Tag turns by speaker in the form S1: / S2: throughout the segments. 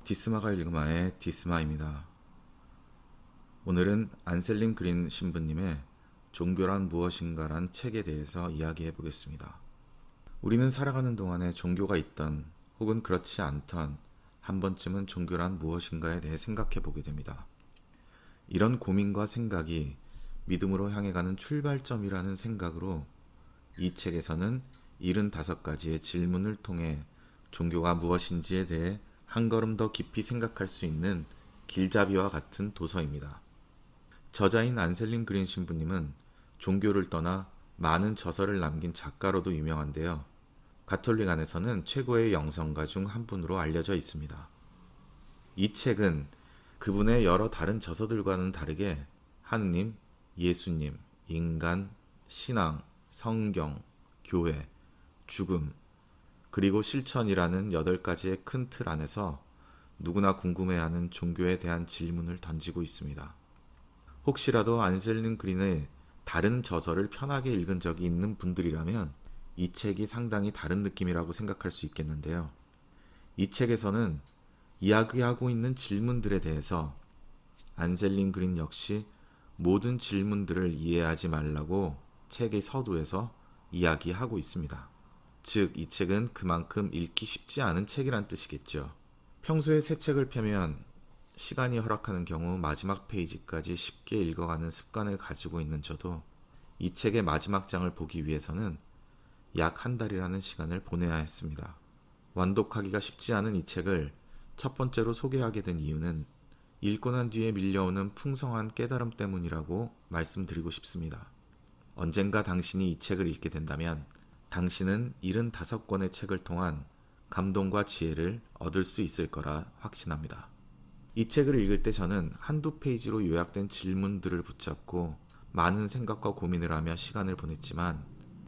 S1: 디스마가 읽음화의 디스마입니다. 오늘은 안셀림 그린 신부님의 종교란 무엇인가란 책에 대해서 이야기해 보겠습니다. 우리는 살아가는 동안에 종교가 있던 혹은 그렇지 않던 한 번쯤은 종교란 무엇인가에 대해 생각해 보게 됩니다. 이런 고민과 생각이 믿음으로 향해 가는 출발점이라는 생각으로 이 책에서는 75가지의 질문을 통해 종교가 무엇인지에 대해 한 걸음 더 깊이 생각할 수 있는 길잡이와 같은 도서입니다. 저자인 안셀림 그린 신부님은 종교를 떠나 많은 저서를 남긴 작가로도 유명한데요. 가톨릭 안에서는 최고의 영성가 중 한 분으로 알려져 있습니다. 이 책은 그분의 여러 다른 저서들과는 다르게 하느님, 예수님, 인간, 신앙, 성경, 교회, 죽음, 그리고 실천이라는 8가지의 큰 틀 안에서 누구나 궁금해하는 종교에 대한 질문을 던지고 있습니다. 혹시라도 안셀림 그린의 다른 저서를 편하게 읽은 적이 있는 분들이라면 이 책이 상당히 다른 느낌이라고 생각할 수 있겠는데요. 이 책에서는 이야기하고 있는 질문들에 대해서 안셀림 그린 역시 모든 질문들을 이해하지 말라고 책의 서두에서 이야기하고 있습니다. 즉, 이 책은 그만큼 읽기 쉽지 않은 책이란 뜻이겠죠. 평소에 새 책을 펴면 시간이 허락하는 경우 마지막 페이지까지 쉽게 읽어가는 습관을 가지고 있는 저도 이 책의 마지막 장을 보기 위해서는 약 한 달이라는 시간을 보내야 했습니다. 완독하기가 쉽지 않은 이 책을 첫 번째로 소개하게 된 이유는 읽고 난 뒤에 밀려오는 풍성한 깨달음 때문이라고 말씀드리고 싶습니다. 언젠가 당신이 이 책을 읽게 된다면 당신은 75권의 책을 통한 감동과 지혜를 얻을 수 있을 거라 확신합니다. 이 책을 읽을 때 저는 한두 페이지로 요약된 질문들을 붙잡고 많은 생각과 고민을 하며 시간을 보냈지만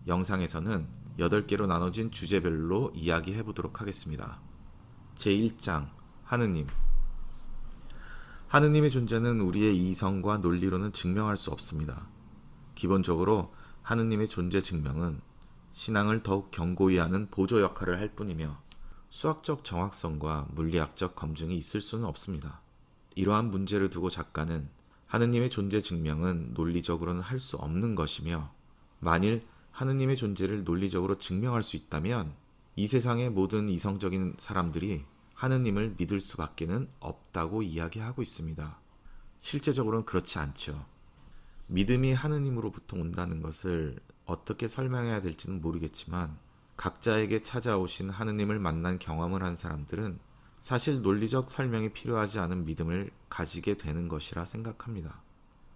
S1: 영상에서는 8개로 나눠진 주제별로 이야기해 보도록 하겠습니다. 제1장 하느님. 하느님의 존재는 우리의 이성과 논리로는 증명할 수 없습니다. 기본적으로 하느님의 존재 증명은 신앙을 더욱 견고히 하는 보조 역할을 할 뿐이며 수학적 정확성과 물리학적 검증이 있을 수는 없습니다. 이러한 문제를 두고 작가는 하느님의 존재 증명은 논리적으로는 할 수 없는 것이며 만일 하느님의 존재를 논리적으로 증명할 수 있다면 이 세상의 모든 이성적인 사람들이 하느님을 믿을 수밖에는 없다고 이야기하고 있습니다. 실제적으로는 그렇지 않죠. 믿음이 하느님으로부터 온다는 것을 어떻게 설명해야 될지는 모르겠지만 각자에게 찾아오신 하느님을 만난 경험을 한 사람들은 사실 논리적 설명이 필요하지 않은 믿음을 가지게 되는 것이라 생각합니다.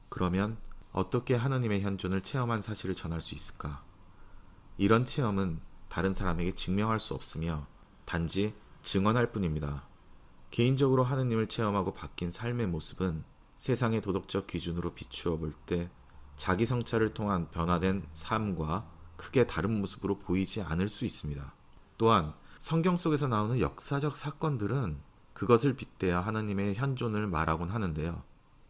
S1: 그러면 어떻게 하느님의 현존을 체험한 사실을 전할 수 있을까? 이런 체험은 다른 사람에게 증명할 수 없으며 단지 증언할 뿐입니다. 개인적으로 하느님을 체험하고 바뀐 삶의 모습은 세상의 도덕적 기준으로 비추어 볼 때 자기 성찰을 통한 변화된 삶과 크게 다른 모습으로 보이지 않을 수 있습니다. 또한 성경 속에서 나오는 역사적 사건들은 그것을 빗대어 하나님의 현존을 말하곤 하는데요.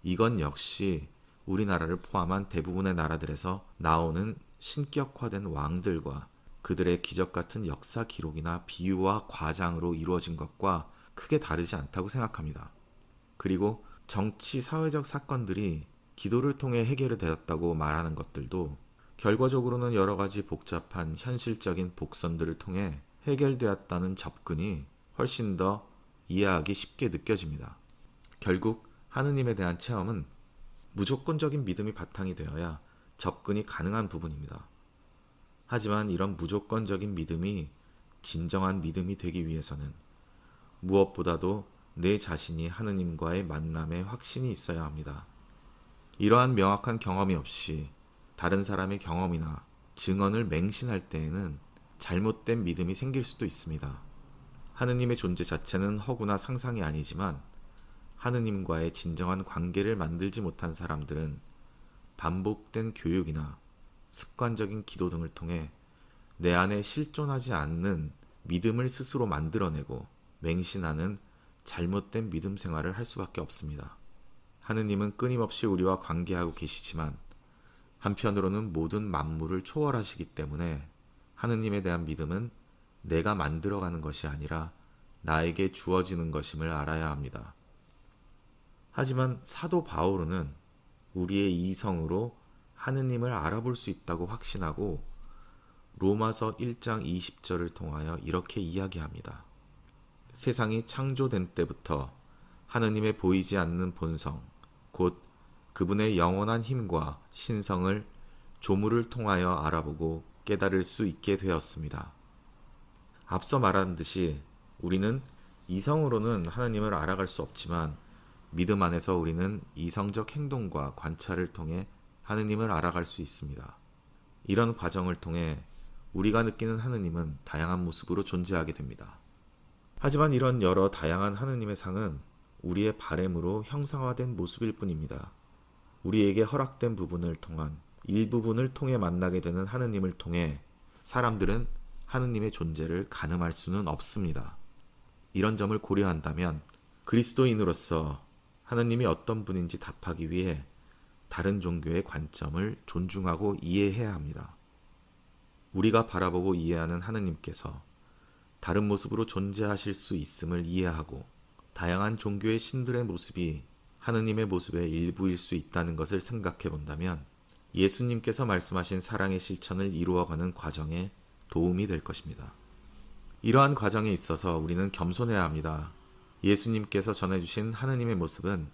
S1: 이건 역시 우리나라를 포함한 대부분의 나라들에서 나오는 신격화된 왕들과 그들의 기적 같은 역사 기록이나 비유와 과장으로 이루어진 것과 크게 다르지 않다고 생각합니다. 그리고 정치, 사회적 사건들이 기도를 통해 해결이 되었다고 말하는 것들도 결과적으로는 여러 가지 복잡한 현실적인 복선들을 통해 해결되었다는 접근이 훨씬 더 이해하기 쉽게 느껴집니다. 결국 하느님에 대한 체험은 무조건적인 믿음이 바탕이 되어야 접근이 가능한 부분입니다. 하지만 이런 무조건적인 믿음이 진정한 믿음이 되기 위해서는 무엇보다도 내 자신이 하느님과의 만남에 확신이 있어야 합니다. 이러한 명확한 경험이 없이 다른 사람의 경험이나 증언을 맹신할 때에는 잘못된 믿음이 생길 수도 있습니다. 하느님의 존재 자체는 허구나 상상이 아니지만 하느님과의 진정한 관계를 만들지 못한 사람들은 반복된 교육이나 습관적인 기도 등을 통해 내 안에 실존하지 않는 믿음을 스스로 만들어내고 맹신하는 잘못된 믿음 생활을 할 수밖에 없습니다. 하느님은 끊임없이 우리와 관계하고 계시지만 한편으로는 모든 만물을 초월하시기 때문에 하느님에 대한 믿음은 내가 만들어가는 것이 아니라 나에게 주어지는 것임을 알아야 합니다. 하지만 사도 바오르는 우리의 이성으로 하느님을 알아볼 수 있다고 확신하고 로마서 1장 20절을 통하여 이렇게 이야기합니다. 세상이 창조된 때부터 하느님의 보이지 않는 본성, 곧 그분의 영원한 힘과 신성을 조물을 통하여 알아보고 깨달을 수 있게 되었습니다. 앞서 말한 듯이 우리는 이성으로는 하느님을 알아갈 수 없지만 믿음 안에서 우리는 이성적 행동과 관찰을 통해 하느님을 알아갈 수 있습니다. 이런 과정을 통해 우리가 느끼는 하느님은 다양한 모습으로 존재하게 됩니다. 하지만 이런 여러 다양한 하느님의 상은 우리의 바램으로 형상화된 모습일 뿐입니다. 우리에게 허락된 부분을 통한 일부분을 통해 만나게 되는 하느님을 통해 사람들은 하느님의 존재를 가늠할 수는 없습니다. 이런 점을 고려한다면 그리스도인으로서 하느님이 어떤 분인지 답하기 위해 다른 종교의 관점을 존중하고 이해해야 합니다. 우리가 바라보고 이해하는 하느님께서 다른 모습으로 존재하실 수 있음을 이해하고 다양한 종교의 신들의 모습이 하느님의 모습의 일부일 수 있다는 것을 생각해 본다면 예수님께서 말씀하신 사랑의 실천을 이루어가는 과정에 도움이 될 것입니다. 이러한 과정에 있어서 우리는 겸손해야 합니다. 예수님께서 전해주신 하느님의 모습은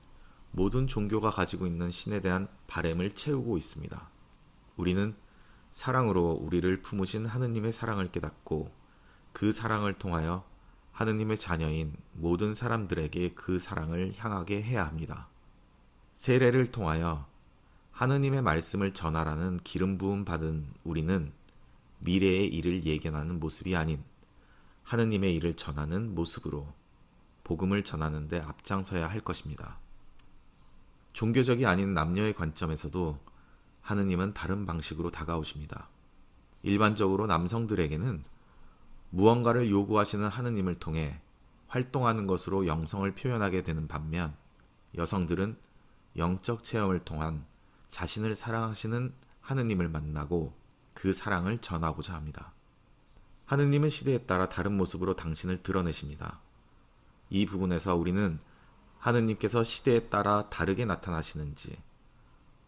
S1: 모든 종교가 가지고 있는 신에 대한 바램을 채우고 있습니다. 우리는 사랑으로 우리를 품으신 하느님의 사랑을 깨닫고 그 사랑을 통하여 하느님의 자녀인 모든 사람들에게 그 사랑을 향하게 해야 합니다. 세례를 통하여 하느님의 말씀을 전하라는 기름 부음 받은 우리는 미래의 일을 예견하는 모습이 아닌 하느님의 일을 전하는 모습으로 복음을 전하는 데 앞장서야 할 것입니다. 종교적이 아닌 남녀의 관점에서도 하느님은 다른 방식으로 다가오십니다. 일반적으로 남성들에게는 무언가를 요구하시는 하느님을 통해 활동하는 것으로 영성을 표현하게 되는 반면 여성들은 영적 체험을 통한 자신을 사랑하시는 하느님을 만나고 그 사랑을 전하고자 합니다. 하느님은 시대에 따라 다른 모습으로 당신을 드러내십니다. 이 부분에서 우리는 하느님께서 시대에 따라 다르게 나타나시는지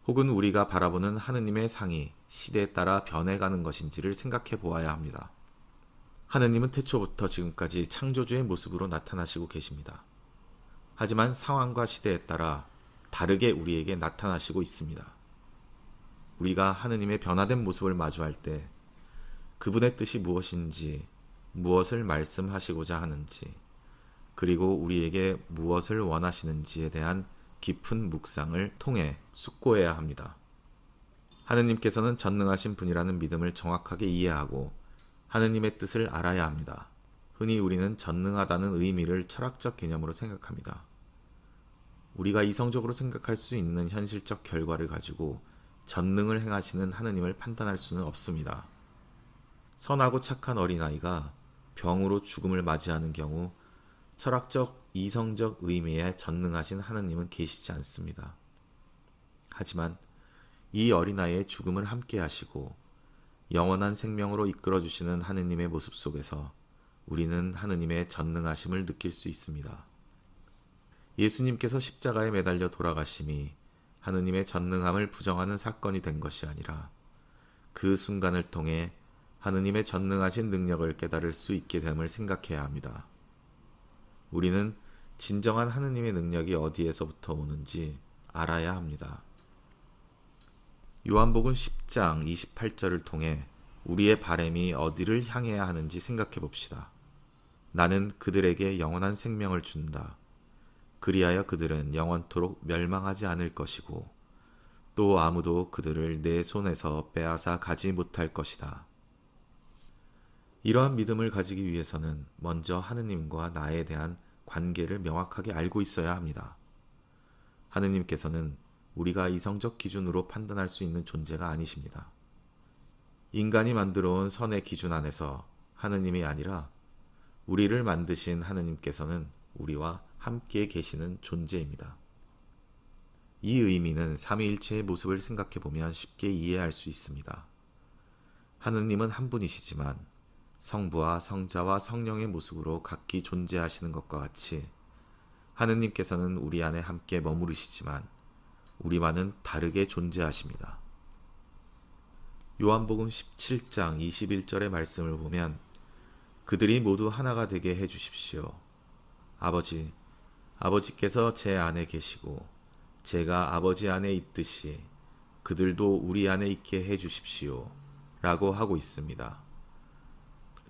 S1: 혹은 우리가 바라보는 하느님의 상이 시대에 따라 변해가는 것인지를 생각해 보아야 합니다. 하느님은 태초부터 지금까지 창조주의 모습으로 나타나시고 계십니다. 하지만 상황과 시대에 따라 다르게 우리에게 나타나시고 있습니다. 우리가 하느님의 변화된 모습을 마주할 때 그분의 뜻이 무엇인지, 무엇을 말씀하시고자 하는지, 그리고 우리에게 무엇을 원하시는지에 대한 깊은 묵상을 통해 숙고해야 합니다. 하느님께서는 전능하신 분이라는 믿음을 정확하게 이해하고 하느님의 뜻을 알아야 합니다. 흔히 우리는 전능하다는 의미를 철학적 개념으로 생각합니다. 우리가 이성적으로 생각할 수 있는 현실적 결과를 가지고 전능을 행하시는 하느님을 판단할 수는 없습니다. 선하고 착한 어린아이가 병으로 죽음을 맞이하는 경우 철학적, 이성적 의미의 전능하신 하느님은 계시지 않습니다. 하지만 이 어린아이의 죽음을 함께 하시고 영원한 생명으로 이끌어주시는 하느님의 모습 속에서 우리는 하느님의 전능하심을 느낄 수 있습니다. 예수님께서 십자가에 매달려 돌아가심이 하느님의 전능함을 부정하는 사건이 된 것이 아니라 그 순간을 통해 하느님의 전능하신 능력을 깨달을 수 있게 됨을 생각해야 합니다. 우리는 진정한 하느님의 능력이 어디에서부터 오는지 알아야 합니다. 요한복음 10장 28절을 통해 우리의 바램이 어디를 향해야 하는지 생각해 봅시다. 나는 그들에게 영원한 생명을 준다. 그리하여 그들은 영원토록 멸망하지 않을 것이고 또 아무도 그들을 내 손에서 빼앗아 가지 못할 것이다. 이러한 믿음을 가지기 위해서는 먼저 하느님과 나에 대한 관계를 명확하게 알고 있어야 합니다. 하느님께서는 우리가 이성적 기준으로 판단할 수 있는 존재가 아니십니다. 인간이 만들어 온 선의 기준 안에서 하느님이 아니라 우리를 만드신 하느님께서는 우리와 함께 계시는 존재입니다. 이 의미는 삼위일체의 모습을 생각해 보면 쉽게 이해할 수 있습니다. 하느님은 한 분이시지만 성부와 성자와 성령의 모습으로 각기 존재하시는 것과 같이 하느님께서는 우리 안에 함께 머무르시지만 우리와는 다르게 존재하십니다. 요한복음 17장 21절의 말씀을 보면 그들이 모두 하나가 되게 해주십시오. 아버지께서 제 안에 계시고 제가 아버지 안에 있듯이 그들도 우리 안에 있게 해주십시오. 라고 하고 있습니다.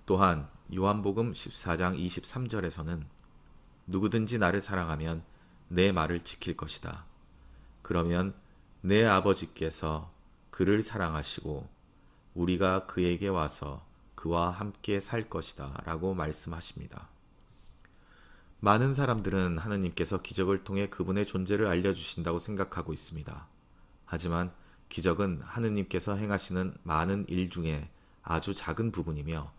S1: 또한 요한복음 14장 23절에서는 누구든지 나를 사랑하면 내 말을 지킬 것이다. 그러면 내 아버지께서 그를 사랑하시고 우리가 그에게 와서 그와 함께 살 것이다. 라고 말씀하십니다. 많은 사람들은 하느님께서 기적을 통해 그분의 존재를 알려주신다고 생각하고 있습니다. 하지만 기적은 하느님께서 행하시는 많은 일 중에 아주 작은 부분이며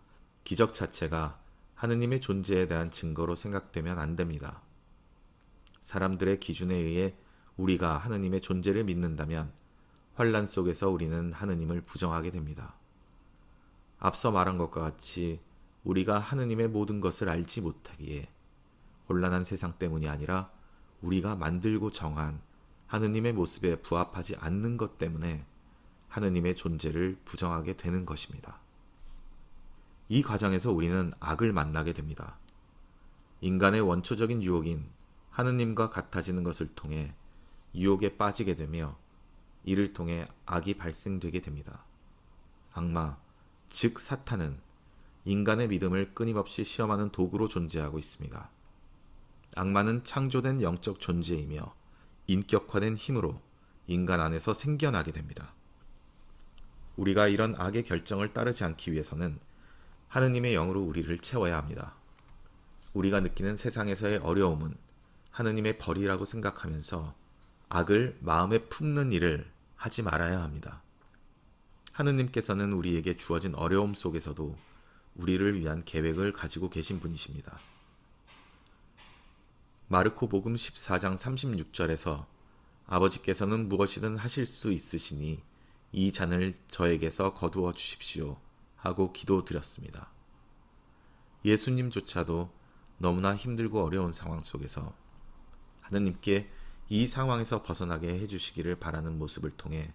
S1: 기적 자체가 하느님의 존재에 대한 증거로 생각되면 안 됩니다. 사람들의 기준에 의해 우리가 하느님의 존재를 믿는다면 환난 속에서 우리는 하느님을 부정하게 됩니다. 앞서 말한 것과 같이 우리가 하느님의 모든 것을 알지 못하기에 혼란한 세상 때문이 아니라 우리가 만들고 정한 하느님의 모습에 부합하지 않는 것 때문에 하느님의 존재를 부정하게 되는 것입니다. 이 과정에서 우리는 악을 만나게 됩니다. 인간의 원초적인 유혹인 하느님과 같아지는 것을 통해 유혹에 빠지게 되며 이를 통해 악이 발생되게 됩니다. 악마, 즉 사탄은 인간의 믿음을 끊임없이 시험하는 도구로 존재하고 있습니다. 악마는 창조된 영적 존재이며 인격화된 힘으로 인간 안에서 생겨나게 됩니다. 우리가 이런 악의 결정을 따르지 않기 위해서는 하느님의 영으로 우리를 채워야 합니다. 우리가 느끼는 세상에서의 어려움은 하느님의 벌이라고 생각하면서 악을 마음에 품는 일을 하지 말아야 합니다. 하느님께서는 우리에게 주어진 어려움 속에서도 우리를 위한 계획을 가지고 계신 분이십니다. 마르코 복음 14장 36절에서 아버지께서는 무엇이든 하실 수 있으시니 이 잔을 저에게서 거두어 주십시오 하고 기도드렸습니다. 예수님조차도 너무나 힘들고 어려운 상황 속에서 하느님께 이 상황에서 벗어나게 해주시기를 바라는 모습을 통해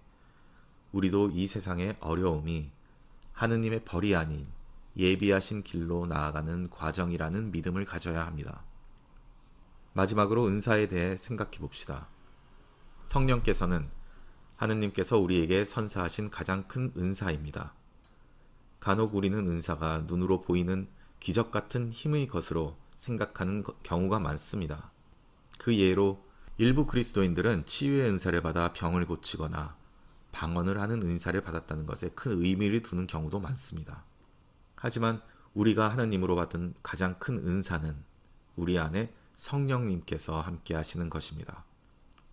S1: 우리도 이 세상의 어려움이 하느님의 벌이 아닌 예비하신 길로 나아가는 과정이라는 믿음을 가져야 합니다. 마지막으로 은사에 대해 생각해 봅시다. 성령께서는 하느님께서 우리에게 선사하신 가장 큰 은사입니다. 간혹 우리는 은사가 눈으로 보이는 기적 같은 힘의 것으로 생각하는 경우가 많습니다. 그 예로 일부 그리스도인들은 치유의 은사를 받아 병을 고치거나 방언을 하는 은사를 받았다는 것에 큰 의미를 두는 경우도 많습니다. 하지만 우리가 하느님으로 받은 가장 큰 은사는 우리 안에 성령님께서 함께 하시는 것입니다.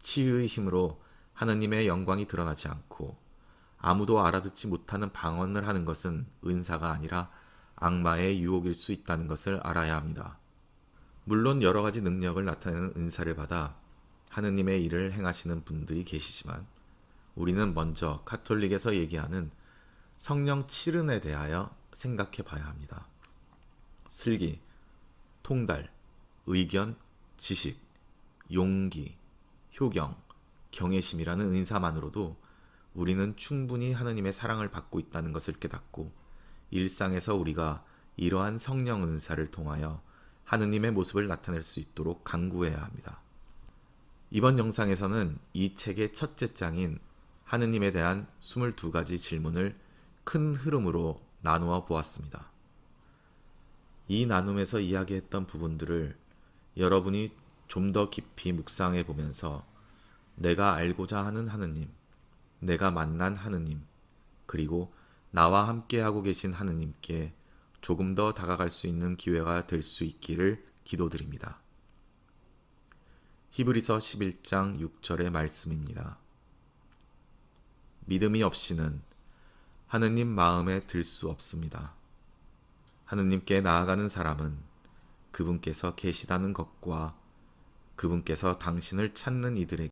S1: 치유의 힘으로 하느님의 영광이 드러나지 않고 아무도 알아듣지 못하는 방언을 하는 것은 은사가 아니라 악마의 유혹일 수 있다는 것을 알아야 합니다. 물론 여러 가지 능력을 나타내는 은사를 받아 하느님의 일을 행하시는 분들이 계시지만 우리는 먼저 가톨릭에서 얘기하는 성령 7은에 대하여 생각해 봐야 합니다. 슬기, 통달, 의견, 지식, 용기, 효경, 경외심이라는 은사만으로도 우리는 충분히 하느님의 사랑을 받고 있다는 것을 깨닫고 일상에서 우리가 이러한 성령 은사를 통하여 하느님의 모습을 나타낼 수 있도록 간구해야 합니다. 이번 영상에서는 이 책의 첫째 장인 하느님에 대한 22가지 질문을 큰 흐름으로 나누어 보았습니다. 이 나눔에서 이야기했던 부분들을 여러분이 좀 더 깊이 묵상해 보면서 내가 알고자 하는 하느님, 내가 만난 하느님, 그리고 나와 함께하고 계신 하느님께 조금 더 다가갈 수 있는 기회가 될 수 있기를 기도드립니다. 히브리서 11장 6절의 말씀입니다. 믿음이 없이는 하느님 마음에 들 수 없습니다. 하느님께 나아가는 사람은 그분께서 계시다는 것과 그분께서 당신을 찾는 이들에게